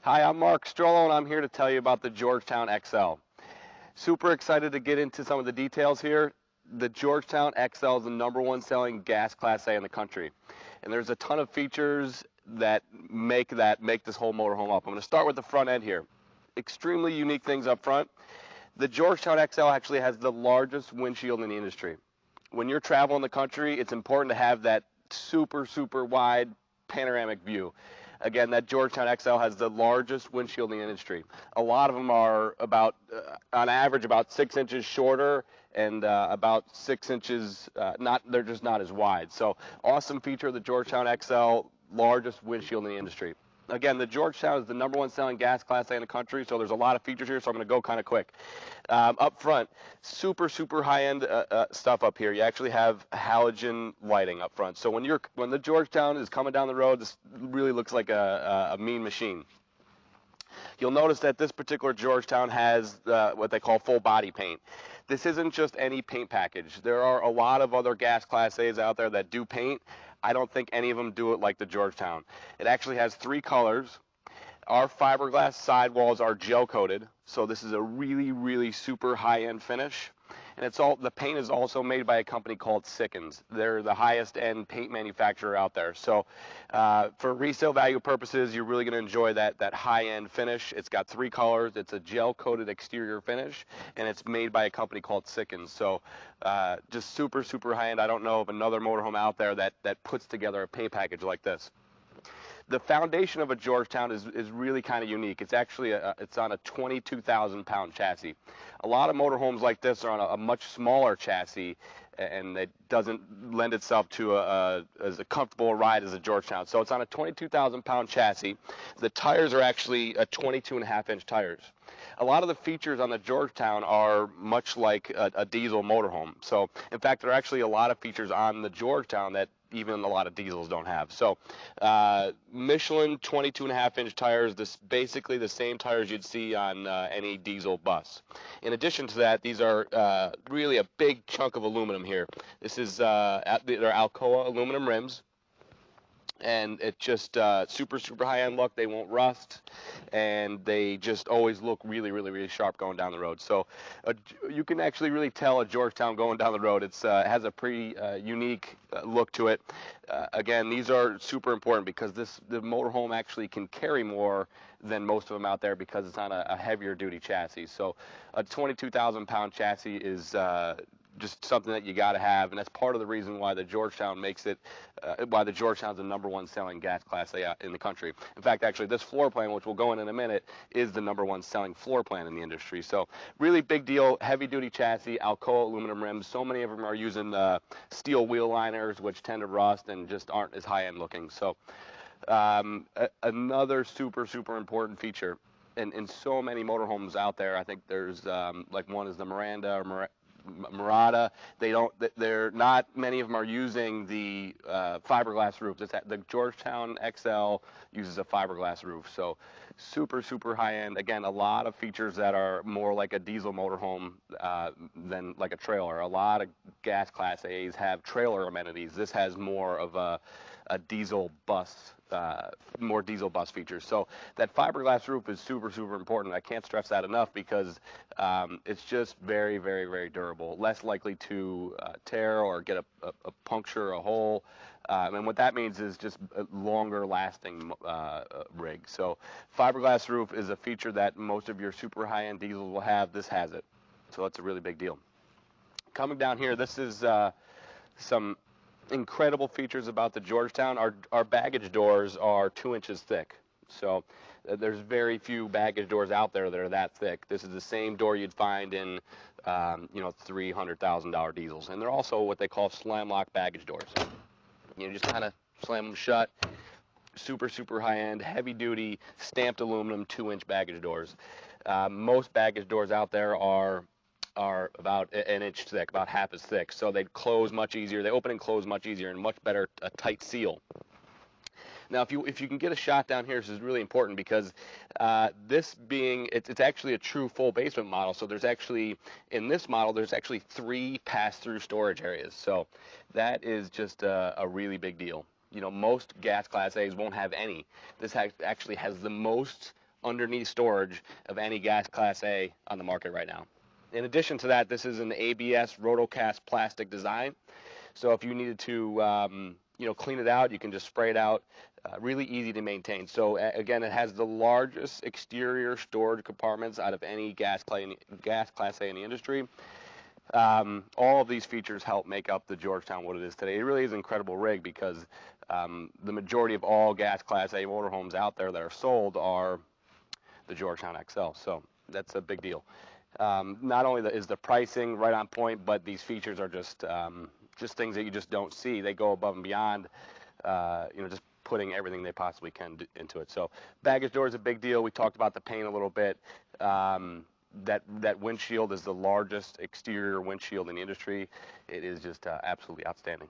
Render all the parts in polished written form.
Hi, I'm Mark Strollo, and I'm here to tell you about the Georgetown XL. Super excited to get into some of the details here. The Georgetown XL is the #1 selling gas Class A in the country, and there's a ton of features that make this whole motorhome up. I'm going to start with the front end here. Extremely unique things up front. The Georgetown XL actually has the largest windshield in the industry. When you're traveling the country, it's important to have that super wide panoramic view. Again, that Georgetown XL has the largest windshield in the industry. A lot of them are about, on average, about 6 inches shorter and about 6 inches, they're just not as wide. So awesome feature of the Georgetown XL, largest windshield in the industry. Again, the Georgetown is the #1 selling gas Class A in the country, so there's a lot of features here, so I'm going to go kind of quick. Up front, super high-end stuff up here. You actually have halogen lighting up front. So when the Georgetown is coming down the road, this really looks like a mean machine. You'll notice that this particular Georgetown has what they call full body paint. This isn't just any paint package. There are a lot of other gas Class A's out there that do paint. I don't think any of them do it like the Georgetown. It actually has 3 colors. Our fiberglass sidewalls are gel coated, so this is a really super high-end finish. And the paint is also made by a company called Sickens. They're the highest end paint manufacturer out there. So for resale value purposes, you're really going to enjoy that high-end finish. It's got 3 colors. It's a gel coated exterior finish, and it's made by a company called Sickens. So just super high-end. I don't know of another motorhome out there that puts together a paint package like this. The foundation of a Georgetown is really kind of unique. It's actually it's on a 22,000-pound chassis. A lot of motorhomes like this are on a much smaller chassis, and it doesn't lend itself to as a comfortable ride as a Georgetown. So it's on a 22,000-pound chassis. The tires are actually 22.5-inch tires. A lot of the features on the Georgetown are much like a diesel motorhome. So, in fact, there are actually a lot of features on the Georgetown that even a lot of diesels don't have. So, Michelin 22.5-inch tires, this basically the same tires you'd see on any diesel bus. In addition to that, these are really a big chunk of aluminum here. This is they're Alcoa aluminum rims. And it's just super high-end look. They won't rust, and they just always look really sharp going down the road. So you can actually really tell a Georgetown going down the road. It has a pretty unique look to it. Again, these are super important because the motorhome actually can carry more than most of them out there because it's on a heavier duty chassis. So a 22,000-pound chassis is just something that you got to have, and that's part of the reason why the Georgetown why the Georgetown's the #1 selling gas Class A in the country. In fact, actually, this floor plan, which we'll go in a minute, is the #1 selling floor plan in the industry. So really big deal, heavy-duty chassis, Alcoa aluminum rims. So many of them are using steel wheel liners, which tend to rust and just aren't as high-end looking. So another super important feature, in so many motorhomes out there, I think there's like one is the Miranda or Murata. They're not many of them are using the fiberglass roofs. The Georgetown XL uses a fiberglass roof, so super high end. Again, a lot of features that are more like a diesel motorhome than like a trailer. A lot of gas Class A's have trailer amenities. This has more of a diesel bus, more diesel bus features. So that fiberglass roof is super important. I can't stress that enough because it's just very durable, less likely to tear or get a puncture, a hole. And what that means is just a longer lasting rig. So fiberglass roof is a feature that most of your super high-end diesels will have. This has it. So that's a really big deal. Coming down here, this is some incredible features about the Georgetown. Our baggage doors are 2 inches thick. So there's very few baggage doors out there that are that thick. This is the same door you'd find in $300,000 diesels. And they're also what they call slam lock baggage doors. You just kind of slam them shut. Super high end, heavy duty, stamped aluminum 2-inch baggage doors. Most baggage doors out there are about an inch thick, about half as thick. So they close much easier. They open and close much easier and much better a tight seal. Now, if you can get a shot down here, this is really important because it's actually a true full basement model. So there's actually, in this model, there's actually 3 pass-through storage areas. So that is just a really big deal. You know, most gas Class A's won't have any. This actually has the most underneath storage of any gas Class A on the market right now. In addition to that, this is an ABS rotocast plastic design. So if you needed to, clean it out, you can just spray it out. Really easy to maintain. So again, it has the largest exterior storage compartments out of any gas Class A in the industry. All of these features help make up the Georgetown what it is today. It really is an incredible rig because the majority of all gas Class A motorhomes out there that are sold are the Georgetown XL. So that's a big deal. Not only is the pricing right on point, but these features are just things that you just don't see. They go above and beyond, just putting everything they possibly can into it. So baggage door is a big deal. We talked about the paint a little bit. That windshield is the largest exterior windshield in the industry. It is just absolutely outstanding.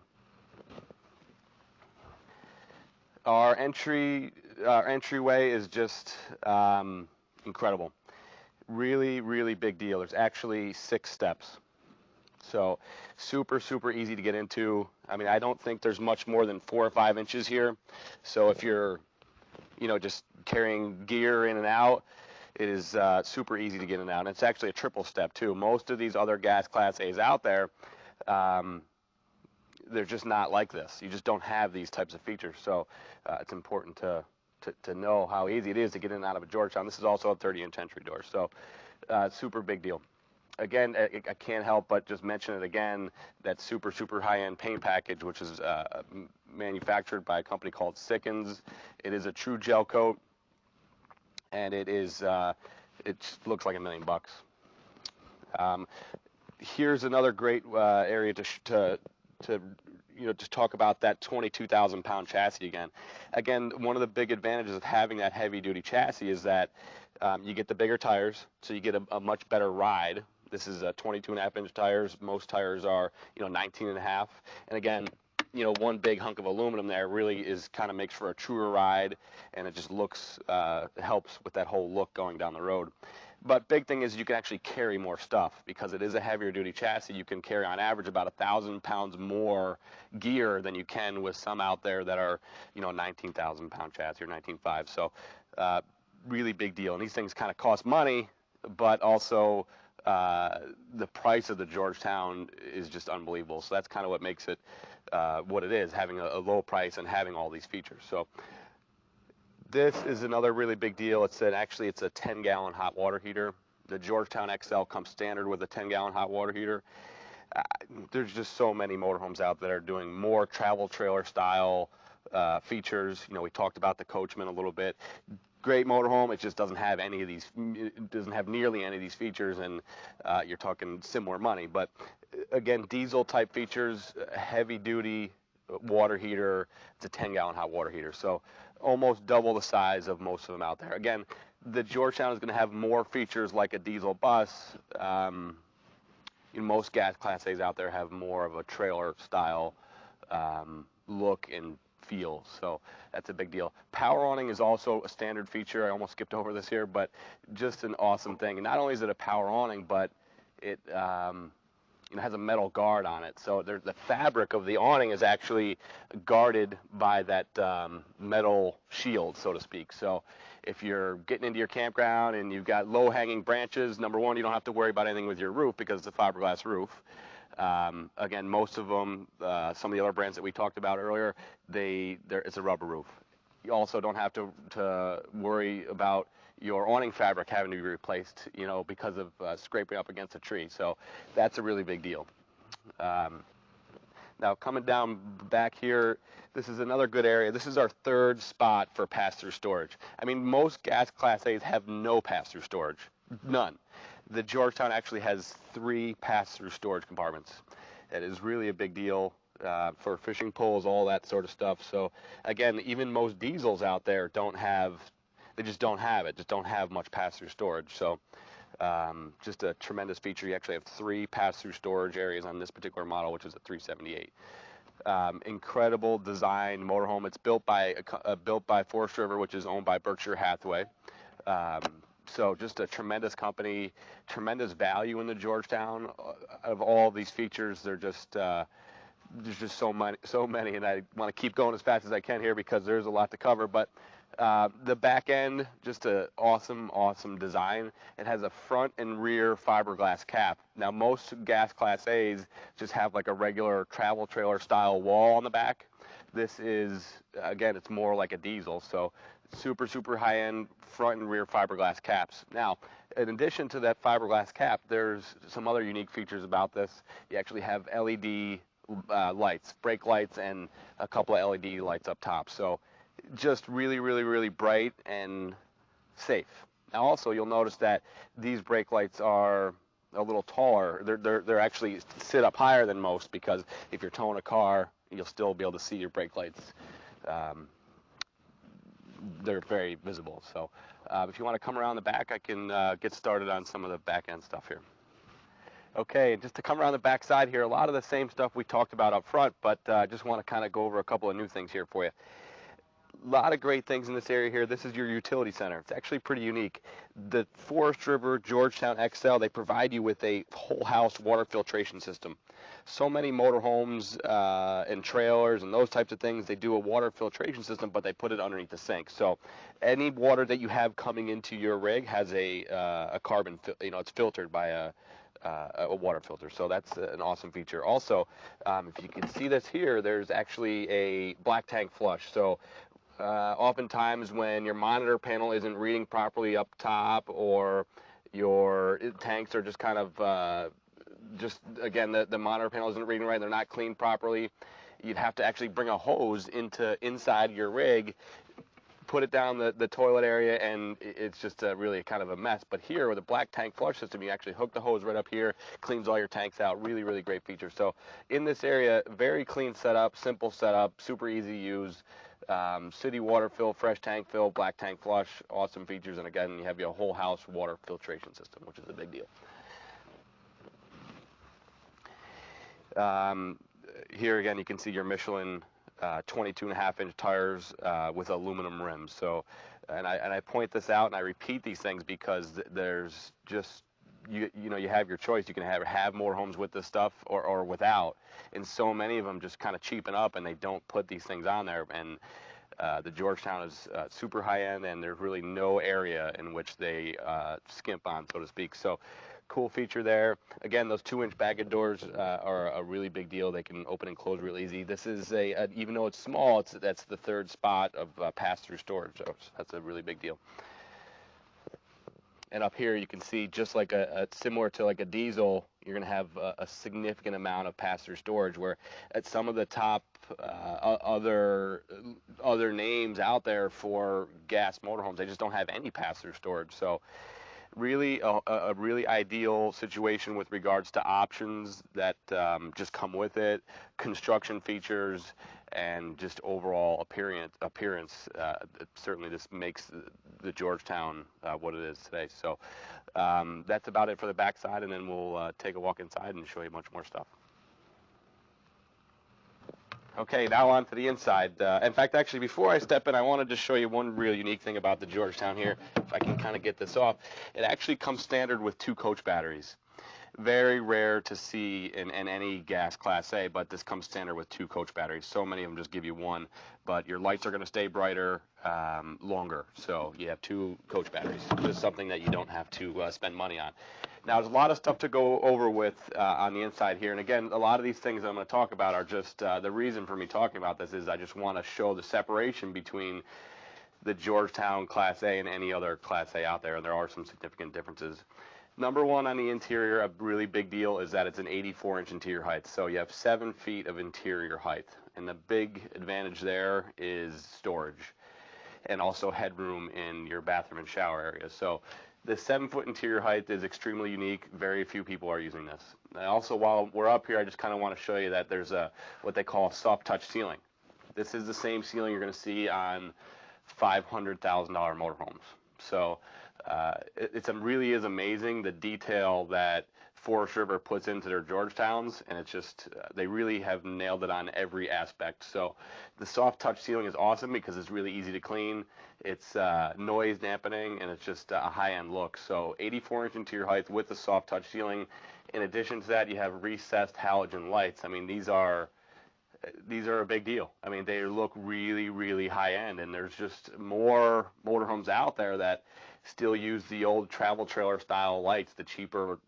Our entryway is just incredible. Really, really big deal. There's actually 6 steps. So super, super easy to get into. I mean, I don't think there's much more than 4 or 5 inches here. So if you're, just carrying gear in and out, it is super easy to get in and out. And it's actually a triple step too. Most of these other gas Class A's out there, they're just not like this. You just don't have these types of features. So it's important to know how easy it is to get in and out of a Georgetown. This is also a 30-inch entry door. So super big deal. Again, I can't help but just mention it again, that super, super high-end paint package, which is manufactured by a company called Sickens. It is a true gel coat, and it looks like $1 million. Here's another great area to talk about that 22,000-pound chassis again. Again, one of the big advantages of having that heavy-duty chassis is that you get the bigger tires, so you get a much better ride. This is 22.5-inch tires. Most tires are, 19.5. And again, one big hunk of aluminum there really makes for a truer ride, and it just helps with that whole look going down the road. But big thing is you can actually carry more stuff because it is a heavier duty chassis. You can carry on average about 1,000 pounds more gear than you can with some out there that are, 19,000 pound chassis or 19.5. So really big deal. And these things kind of cost money, but also the price of the Georgetown is just unbelievable. So that's kind of what makes it what it is, having a low price and having all these features. So this is another really big deal. It's a 10-gallon hot water heater. The Georgetown XL comes standard with a 10-gallon hot water heater. There's just so many motorhomes out that are doing more travel trailer style features. We talked about the Coachman a little bit. Great motorhome. It just doesn't have any of these. It doesn't have nearly any of these features, and you're talking similar money. But again, diesel type features, heavy duty water heater. It's a 10-gallon hot water heater, so almost double the size of most of them out there. Again, the Georgetown is going to have more features like a diesel bus. Most gas Class A's out there have more of a trailer style look and feel, so that's a big deal. Power awning is also a standard feature. I almost skipped over this here, but just an awesome thing. And not only is it a power awning, but it has a metal guard on it. So the fabric of the awning is actually guarded by that metal shield, so to speak. So if you're getting into your campground and you've got low-hanging branches, number one, you don't have to worry about anything with your roof because it's a fiberglass roof. Again, most of them, some of the other brands that we talked about earlier, it's a rubber roof. You also don't have to worry about your awning fabric having to be replaced, because of scraping up against a tree. So that's a really big deal. Now coming down back here, this is another good area. This is our third spot for pass-through storage. I mean, most gas Class A's have no pass-through storage, none. The Georgetown actually has 3 pass-through storage compartments. That is really a big deal for fishing poles, all that sort of stuff. So again, even most diesels out there don't have much pass-through storage. So just a tremendous feature. You actually have 3 pass-through storage areas on this particular model, which is a 378. Incredible design motorhome. It's built by Forest River, which is owned by Berkshire Hathaway. So just a tremendous company, tremendous value in the Georgetown. Of all these features, there's just so many, and I want to keep going as fast as I can here because there's a lot to cover. But The back end, just a awesome, awesome design. It has a front and rear fiberglass cap. Now, most gas Class A's just have like a regular travel trailer style wall on the back. This is, again, it's more like a diesel, so super, super high end front and rear fiberglass caps. Now, in addition to that fiberglass cap, there's some other unique features about this. You actually have LED lights, brake lights, and a couple of LED lights up top. So just really, really, really bright and safe. Now, also, you'll notice that these brake lights are a little taller. They're actually sit up higher than most, because if you're towing a car, you'll still be able to see your brake lights. They're very visible. So if you want to come around the back, I can get started on some of the back end stuff here. Okay, just to come around the back side here, a lot of the same stuff we talked about up front, but I just want to kind of go over a couple of new things here for you. A lot of great things in this area here. This is your utility center. It's actually pretty unique. The Forest River Georgetown XL, they provide you with a whole house water filtration system. So many motorhomes and trailers and those types of things, they do a water filtration system, but they put it underneath the sink. So any water that you have coming into your rig has a carbon, it's filtered by a water filter. So that's an awesome feature. Also, if you can see this here, there's actually a black tank flush. So oftentimes when your monitor panel isn't reading properly up top, or your tanks are just kind of again, the monitor panel isn't reading right, they're not cleaned properly, you'd have to actually bring a hose inside your rig, put it down the toilet area, and it's just really kind of a mess. But here with a black tank flush system, you actually hook the hose right up here, cleans all your tanks out. Really, really great feature. So in this area, very clean setup, simple setup, super easy to use. City water fill, fresh tank fill, black tank flush, awesome features. And again, you have your whole house water filtration system, which is a big deal. Here again, you can see your Michelin 22.5-inch tires with aluminum rims. So, and I point this out and I repeat these things because there's just you have your choice. You can have motorhomes with this stuff or without, and so many of them just kind of cheapen up and they don't put these things on there. And the Georgetown is super high end, and there's really no area in which they skimp on, so to speak. So cool feature there. Again, those 2-inch baggage doors are a really big deal. They can open and close real easy. This is even though it's small, that's the third spot of pass-through storage. So that's a really big deal. And up here you can see, just like similar to like a diesel, you're going to have a significant amount of pass-through storage, where at some of the top other names out there for gas motorhomes, they just don't have any pass-through storage. So really a really ideal situation with regards to options that just come with it, construction features, and just overall appearance. Certainly this makes the Georgetown what it is today. So that's about it for the backside, and then we'll take a walk inside and show you much more stuff. Okay, now on to the inside. In fact, actually, before I step in, I wanted to show you one real unique thing about the Georgetown here. If I can kind of get this off. It actually comes standard with 2 coach batteries. Very rare to see in any gas Class A, but this comes standard with 2 coach batteries. So many of them just give you one, but your lights are going to stay brighter longer. So you have 2 coach batteries. Just something that you don't have to spend money on. Now, there's a lot of stuff to go over with on the inside here. And again, a lot of these things I'm going to talk about are just the reason for me talking about this is I just want to show the separation between the Georgetown Class A and any other Class A out there. And there are some significant differences. Number one on the interior, a really big deal is that it's an 84-inch interior height. So you have 7 feet of interior height. And the big advantage there is storage and also headroom in your bathroom and shower area. So the 7-foot interior height is extremely unique. Very few people are using this. And also, while we're up here, I just kind of want to show you that there's what they call a soft touch ceiling. This is the same ceiling you're going to see on $500,000 motorhomes. So it really is amazing the detail that Forest River puts into their Georgetowns, and it's just they really have nailed it on every aspect. So the soft touch ceiling is awesome because it's really easy to clean. It's noise dampening, and it's just a high-end look. So 84-inch interior height with the soft touch ceiling. In addition to that, you have recessed halogen lights. I mean, these are these are a big deal. I mean, they look really, really high end, and there's just more motorhomes out there that still use the old travel trailer style lights, the cheaper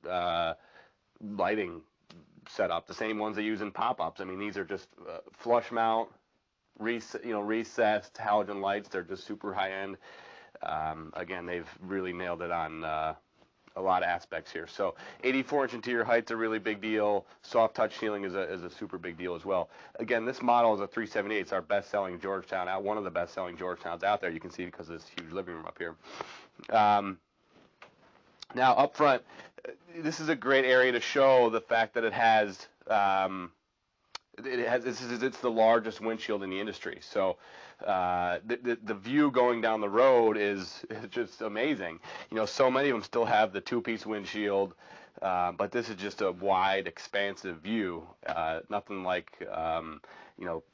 lighting setup, the same ones they use in pop-ups. I mean, these are just flush mount, recessed halogen lights. They're just super high end. Again, they've really nailed it on a lot of aspects here. So 84-inch interior height's a really big deal. Soft touch ceiling is a super big deal as well. Again, this model is a 378. It's our best-selling Georgetown, one of the best-selling Georgetowns out there. You can see because of this huge living room up here. Now up front, this is a great area to show the fact that it's the largest windshield in the industry. So the view going down the road is just amazing. So many of them still have the two-piece windshield, but this is just a wide, expansive view. Nothing like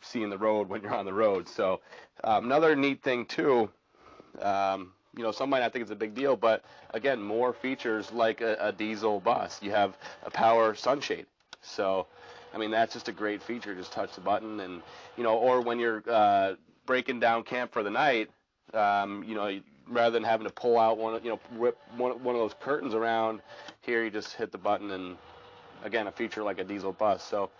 seeing the road when you're on the road. So another neat thing too. Some might not think it's a big deal, but again, more features like a diesel bus. You have a power sunshade. So, I mean, that's just a great feature. Just touch the button, and or when you're breaking down camp for the night, rather than having to pull out whip one of those curtains around, here you just hit the button, and again, a feature like a diesel bus. So,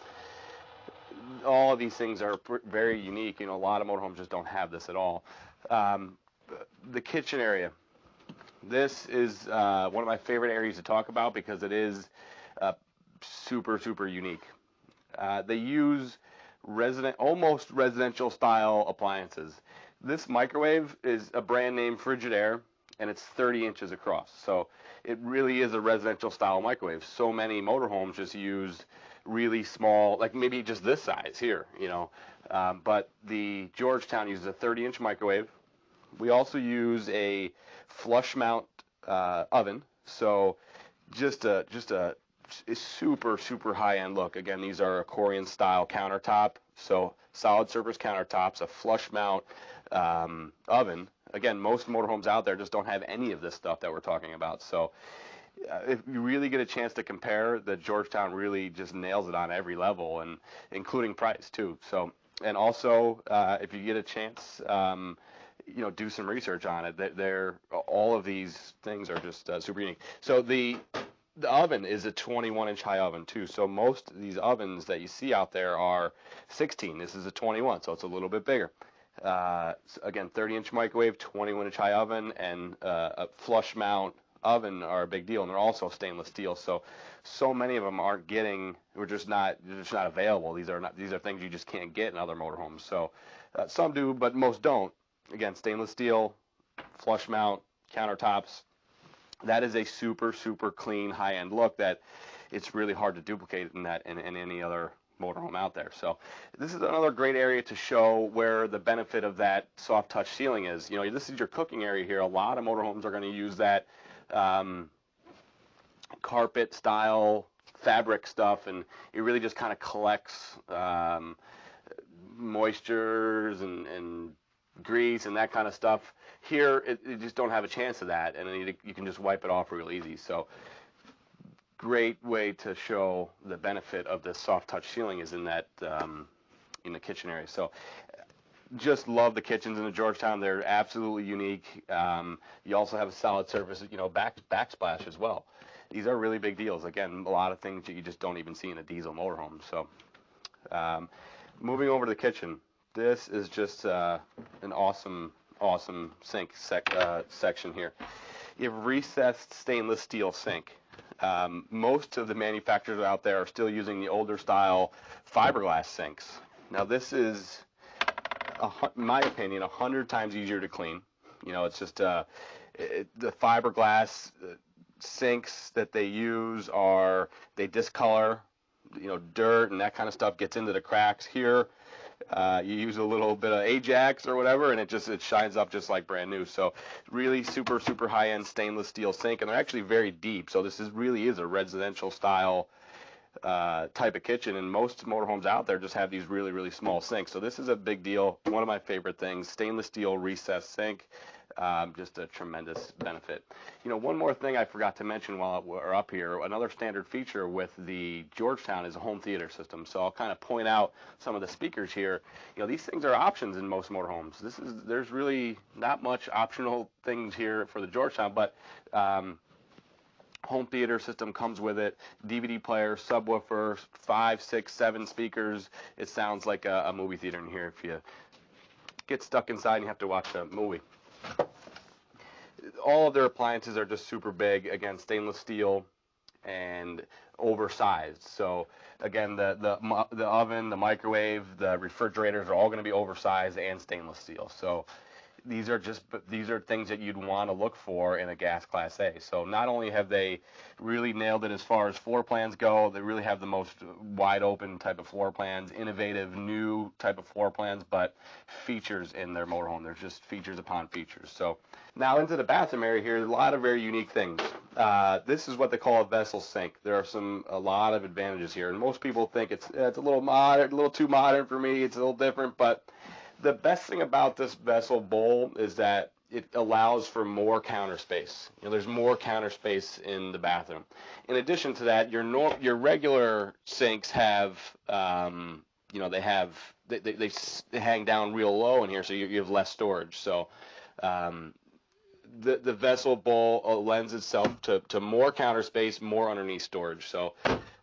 all of these things are very unique. A lot of motorhomes just don't have this at all. The kitchen area. This is one of my favorite areas to talk about because it is super, super unique. They use almost residential style appliances. This microwave is a brand name Frigidaire, and it's 30 inches across. So it really is a residential style microwave. So many motorhomes just use really small, like maybe just this size here, but the Georgetown uses a 30-inch microwave. We also use a flush mount oven, so just a super, super high-end look. Again, these are Korean style countertop, so solid surface countertops, a flush mount oven. Again, most motorhomes out there just don't have any of this stuff that we're talking about. So if you really get a chance to compare, the Georgetown really just nails it on every level, and including price too. So, and also if you get a chance, do some research on it. All of these things are just super unique. So the oven is a 21-inch high oven too. So most of these ovens that you see out there are 16. This is a 21, so it's a little bit bigger. Again, 30-inch microwave, 21-inch high oven, and a flush mount oven are a big deal, and they're also stainless steel. So many of them we're just not available. These are things you just can't get in other motorhomes. So some do, but most don't. Again, stainless steel, flush mount, countertops. That is a super, super clean, high-end look that it's really hard to duplicate in any other motorhome out there. So this is another great area to show where the benefit of that soft touch ceiling is. This is your cooking area here. A lot of motorhomes are going to use that carpet style fabric stuff, and it really just kind of collects moistures and grease and that kind of stuff. Here, you just don't have a chance of that, and then you can just wipe it off real easy. So great way to show the benefit of this soft touch ceiling is in that in the kitchen area. So just love the kitchens in the Georgetown. They're absolutely unique. You also have a solid surface, backsplash as well. These are really big deals. Again, a lot of things that you just don't even see in a diesel motorhome. So moving over to the kitchen. This is just an awesome sink section here. You have recessed stainless steel sink. Most of the manufacturers out there are still using the older style fiberglass sinks. Now this is, in my opinion, 100 times easier to clean. It's just the fiberglass sinks that they use they discolor, dirt and that kind of stuff gets into the cracks here. You use a little bit of Ajax or whatever, and it shines up just like brand new. So really super, super high-end stainless steel sink, and they're actually very deep. So this really is a residential style type of kitchen, and most motorhomes out there just have these really, really small sinks. So this is a big deal. One of my favorite things, stainless steel recessed sink. Just a tremendous benefit. One more thing I forgot to mention while we're up here, another standard feature with the Georgetown is a home theater system. So I'll kind of point out some of the speakers here. These things are options in most motorhomes. There's really not much optional things here for the Georgetown, but home theater system comes with it, DVD player, subwoofer, 5, 6, 7 speakers. It sounds like a movie theater in here if you get stuck inside and you have to watch a movie. All of their appliances are just super big, again, stainless steel and oversized. So again, the oven, the microwave, the refrigerators are all going to be oversized and stainless steel. So these are things that you'd want to look for in a gas Class A. So not only have they really nailed it as far as floor plans go, they really have the most wide open type of floor plans, innovative new type of floor plans, but features in their motorhome. There's just features upon features. So now into the bathroom area here, a lot of very unique things. This is what they call a vessel sink. There are a lot of advantages here, and most people think it's a little modern, a little too modern for me. It's a little different, but the best thing about this vessel bowl is that it allows for more counter space. There's more counter space in the bathroom. In addition to that, your regular sinks have, they hang down real low in here, so you have less storage. So the vessel bowl lends itself to more counter space, more underneath storage. So,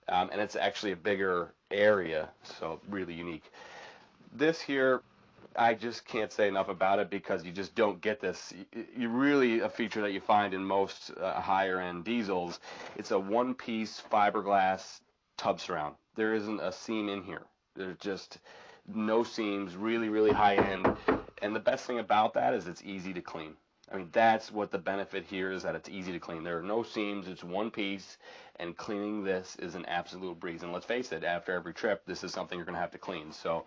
and it's actually a bigger area, so really unique. This here, I just can't say enough about it because you just don't get this. You really, a feature that you find in most higher-end diesels, it's a one-piece fiberglass tub surround. There isn't a seam in here. There's just no seams, really, really high-end. And the best thing about that is it's easy to clean. I mean, that's what the benefit here is, that it's easy to clean. There are no seams. It's one piece, and cleaning this is an absolute breeze. And let's face it, after every trip, this is something you're going to have to clean. So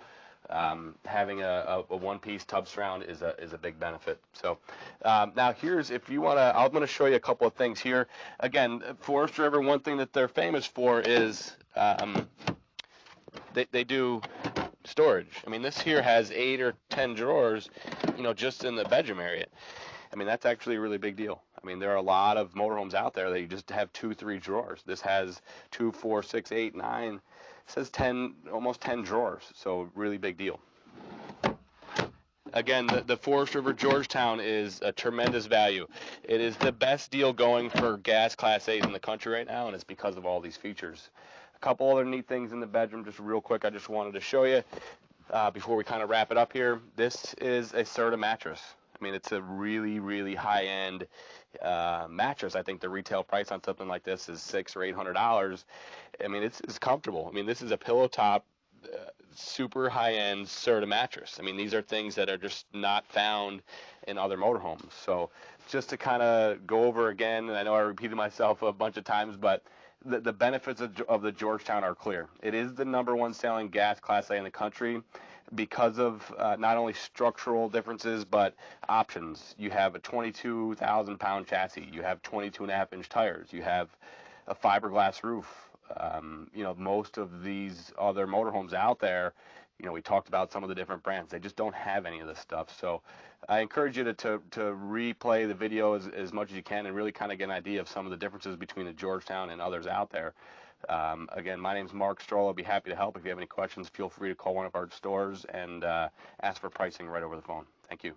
having a one-piece tub surround is a big benefit. So now here's, if you want to, I'm going to show you a couple of things here. Again, Forest River, one thing that they're famous for is they do storage. I mean, this here has 8 or 10 drawers, just in the bedroom area. I mean, that's actually a really big deal. I mean, there are a lot of motorhomes out there that you just have 2, 3 drawers. This has 2, 4, 6, 8, 9. It says 10, almost 10 drawers, so really big deal. Again, the Forest River Georgetown is a tremendous value. It is the best deal going for gas Class A's in the country right now, and it's because of all these features. A couple other neat things in the bedroom, just real quick, I just wanted to show you before we kind of wrap it up here. This is a Serta mattress. I mean, it's a really, really high-end mattress. I think the retail price on something like this is $600 or $800. I mean, it's comfortable. I mean, this is a pillow top, super high-end Serta mattress. I mean, these are things that are just not found in other motorhomes. So just to kind of go over again, and I know I repeated myself a bunch of times, but the benefits of the Georgetown are clear. It is the #1 selling gas Class A in the country because of not only structural differences, but options. You have a 22,000-pound chassis. You have 22.5-inch tires. You have a fiberglass roof. Most of these other motorhomes out there, we talked about some of the different brands. They just don't have any of this stuff. So I encourage you to replay the video as much as you can and really kind of get an idea of some of the differences between the Georgetown and others out there. Again, my name's Mark Stroll. I'll be happy to help. If you have any questions, feel free to call one of our stores and ask for pricing right over the phone. Thank you.